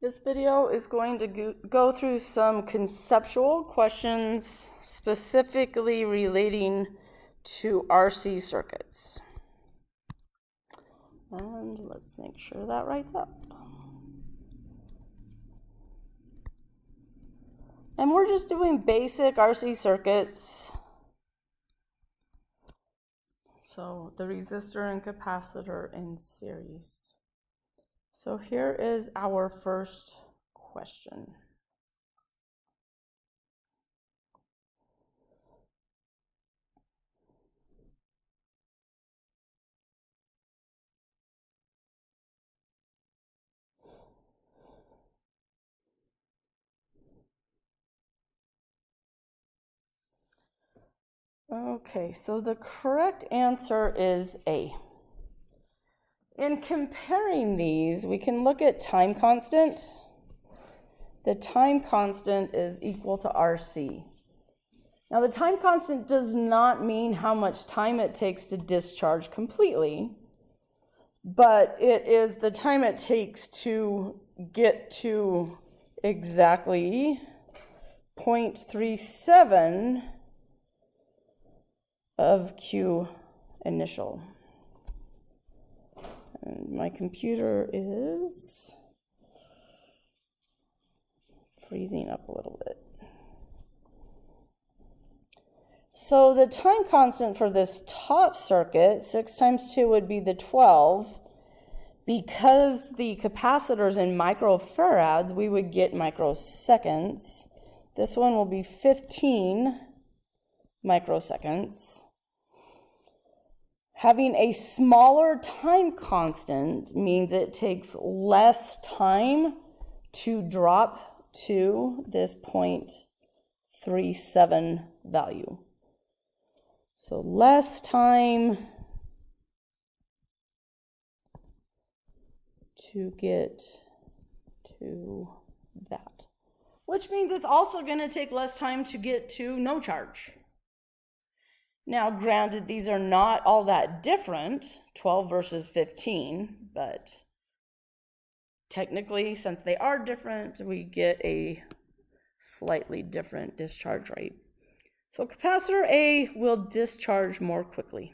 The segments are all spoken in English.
This video is going to go through some conceptual questions specifically relating to RC circuits. And let's make sure that writes up. And we're just doing basic RC circuits. So the resistor and capacitor in series. So here is our first question. Okay, so the correct answer is A. In comparing these, we can look at time constant. The time constant is equal to RC. Now, the time constant does not mean how much time it takes to discharge completely, but it is the time it takes to get to exactly 0.37 of Q initial. And my computer is freezing up a little bit. So the time constant for this top circuit, 6 times 2 would be the 12. Because the capacitor's in microfarads, we would get microseconds. This one will be 15 microseconds. Having a smaller time constant means it takes less time to drop to this 0.37 value. So less time to get to that, which means it's also going to take less time to get to no charge. Now, granted, these are not all that different, 12 versus 15, but technically, since they are different, we get a slightly different discharge rate. So capacitor A will discharge more quickly.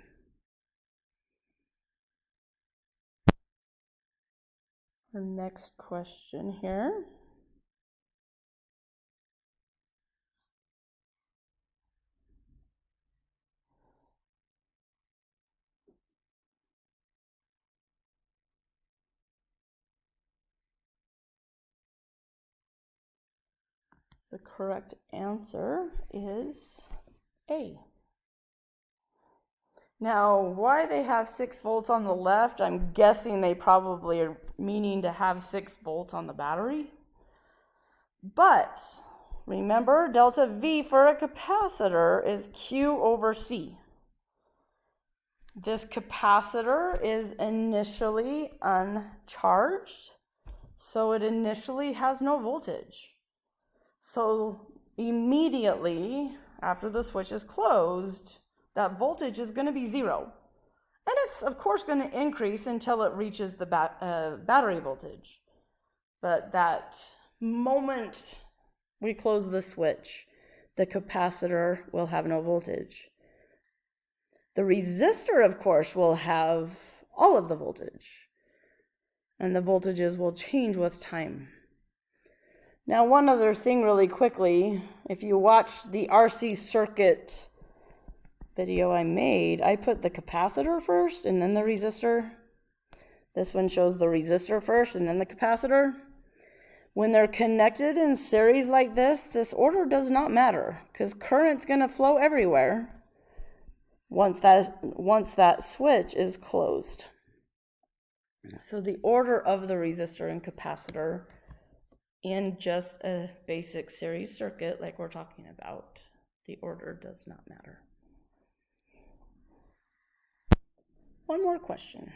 Our next question here. The correct answer is A. Now, why they have 6 volts on the left, I'm guessing they probably are meaning to have 6 volts on the battery. But remember, delta V for a capacitor is Q over C. This capacitor is initially uncharged, so it initially has no voltage. So immediately after the switch is closed, that voltage is going to be 0. And it's, of course, going to increase until it reaches the battery voltage. But that moment we close the switch, the capacitor will have no voltage. The resistor, of course, will have all of the voltage. And the voltages will change with time. Now, one other thing really quickly, if you watch the RC circuit video I made, I put the capacitor first and then the resistor. This one shows the resistor first and then the capacitor. When they're connected in series like this order does not matter because current's going to flow everywhere once that switch is closed. So the order of the resistor and capacitor in just a basic series circuit like we're talking about, the order does not matter. One more question.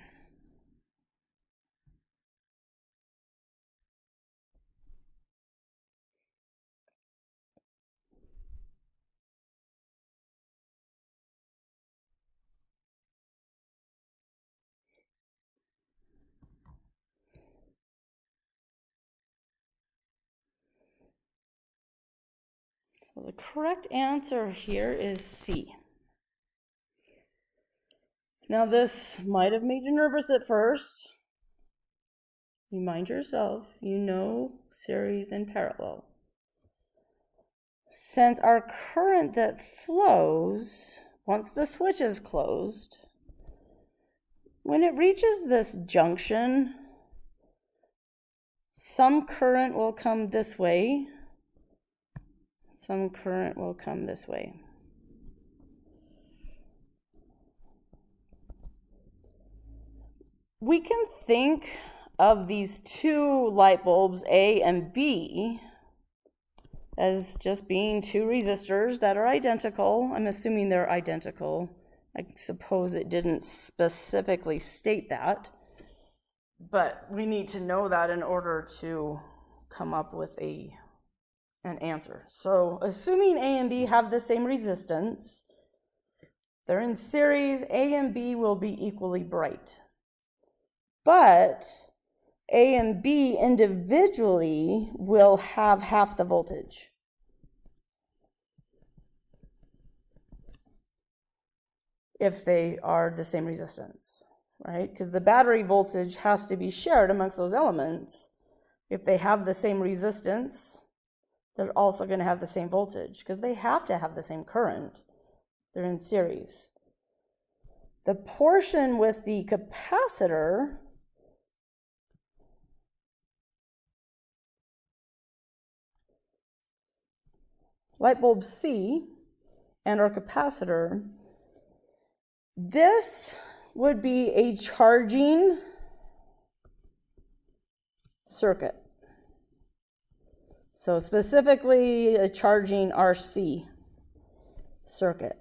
So the correct answer here is C. Now this might have made you nervous at first. Remind yourself, you know series and parallel. Since our current that flows, once the switch is closed, when it reaches this junction, some current will come this way, some current will come this way. We can think of these two light bulbs, A and B, as just being two resistors that are identical. I'm assuming they're identical. I suppose it didn't specifically state that, but we need to know that in order to come up with an answer. So assuming A and B have the same resistance, they're in series, A and B will be equally bright. But A and B individually will have half the voltage. If they are the same resistance, right? Because the battery voltage has to be shared amongst those elements. If they have the same resistance, they're also going to have the same voltage because they have to have the same current. They're in series. The portion with the capacitor light bulb C and our capacitor, this would be a charging circuit. So specifically a charging RC circuit.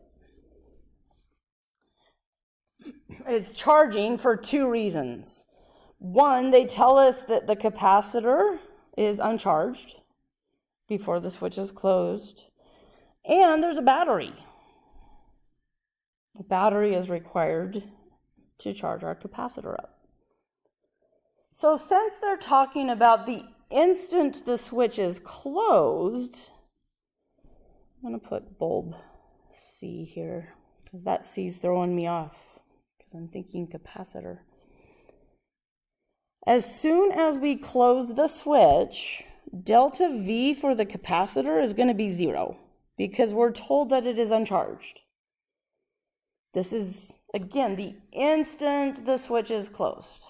It's charging for two reasons. One, they tell us that the capacitor is uncharged before the switch is closed, and there's a battery. The battery is required to charge our capacitor up. So since they're talking about the instant the switch is closed, I'm going to put bulb C here because that C is throwing me off because I'm thinking capacitor. As soon as we close the switch, delta V for the capacitor is going to be 0 because we're told that it is uncharged. This is, again, the instant the switch is closed.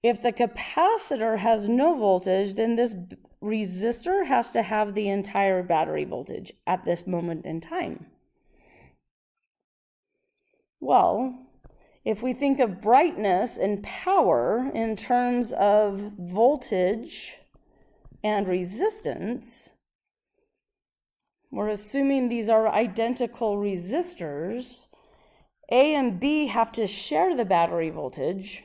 If the capacitor has no voltage, then this resistor has to have the entire battery voltage at this moment in time. Well, if we think of brightness and power in terms of voltage and resistance, we're assuming these are identical resistors. A and B have to share the battery voltage,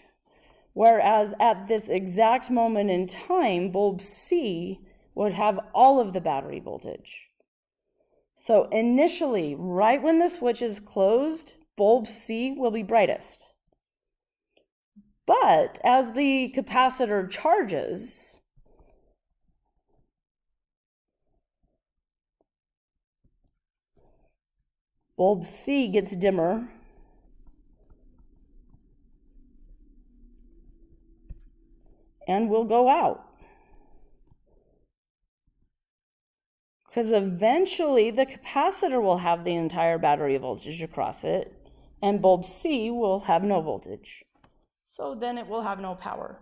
whereas at this exact moment in time, bulb C would have all of the battery voltage. So initially, right when the switch is closed, bulb C will be brightest. But as the capacitor charges, bulb C gets dimmer and will go out. Because eventually the capacitor will have the entire battery voltage across it, and bulb C will have no voltage. So then it will have no power.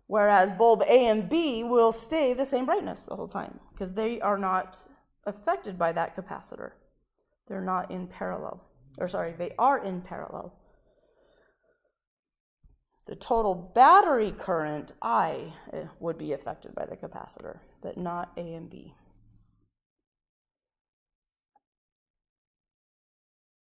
Whereas bulb A and B will stay the same brightness the whole time, because they are not affected by that capacitor. They're not in parallel. Or sorry, they are in parallel. The total battery current, I, would be affected by the capacitor, but not A and B.